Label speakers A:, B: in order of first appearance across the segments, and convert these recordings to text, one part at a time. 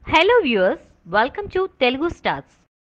A: Hello viewers, welcome to Telugu Stars.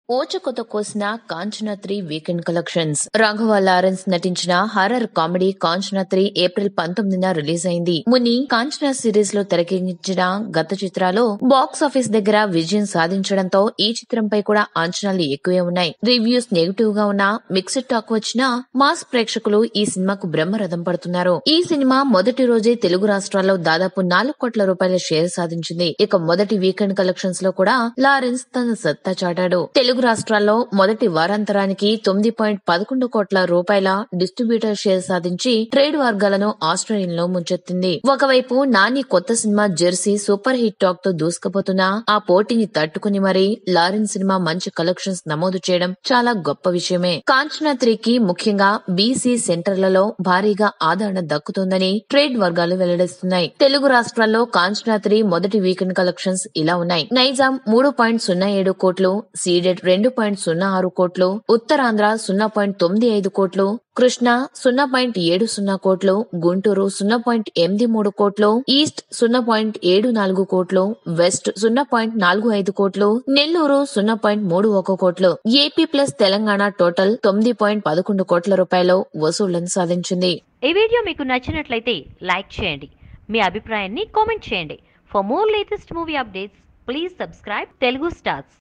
B: ఓచకొత కోసిన Kanchana 3 weekend collections. Raghava Lawrence నటించిన హారర్ కామెడీ కాంచనా 3 ఏప్రిల్ 19న రిలీజ్ అయింది. ముని కాంచనా సిరీస్ లో తెరకెక్కించిన గత చిత్రాలు బాక్స్ ఆఫీస్ దగ్గర విజయం సాధించడంతో ఈ చిత్రంపై కూడా అంచనాలు ఎక్కువే ఉన్నాయి. రివ్యూస్ నెగిటివ్ గా ఉన్న మిక్స్డ్ టాక్ వచ్చినా మాస్ ప్రేక్షకులు ఈ సినిమాకు బ్రహ్మరథం పడుతున్నారు. ఈ సినిమా మొదటి రోజే తెలుగు రాష్ట్రాల్లో దాదాపు 4 కోట్ల రూపాయల షేర్ సాధించింది. ఇక మొదటి వీకెండ్ కలెక్షన్స్ లో కూడా లారెన్స్ తన సత్తా చాటాడు. తెలుగు రాష్ట్రాల్లో మొదటి వారాంతరానికి 9.11 కోట్ల రూపాయల డిస్ట్రిబ్యూటర్ షేర్ సాధించి ట్రేడ్ వర్గాలను ఆస్ట్రేలియాలో ముంచెత్తింది. ఒకవైపు నాని కొత్త cinema Jersey super hit talk తో దూసుకుపోతున్నా ఆ పోటీని తట్టుకుని మరీ లారెన్స్ సినిమా మంచి కలెక్షన్స్ నమోదు చేయడం చాలా గొప్ప విషయమే. కాంచనా 3కి ముఖ్యంగా బీసీ సెంటర్లలో భారీగా ఆదరణ దక్కుతోందని ట్రేడ్ వర్గాలు వెల్లడిస్తున్నాయి. తెలుగు రాష్ట్రాల్లో కాంచనా 3 మొదటి వీకెండ్ కలెక్షన్స్ ఇలా ఉన్నాయి. నైజాం 3.07 కోట్లు, సీడెడ్ 2.06 కోట్లు, ఉత్తరాంధ్ర 0.95 కోట్లు, కృష్ణా 0.70 కోట్లు, గుంటూరు 0.83 కోట్లు, ఈస్ట్ 0.74 కోట్లు, వెస్ట్ 0.45 కోట్లు, నెల్లూరు 0.31 కోట్లు. ఏపీ ప్లస్ తెలంగాణ టోటల్ 9.11 కోట్ల రూపాయలు వసూళ్లను సాధించింది.
A: ఈ వీడియో మీకు నచ్చినట్లయితే లైక్ చేయండి, మీ అభిప్రాయాన్ని కామెంట్ చేయండి. For more latest movie updates please subscribe Telugu stars.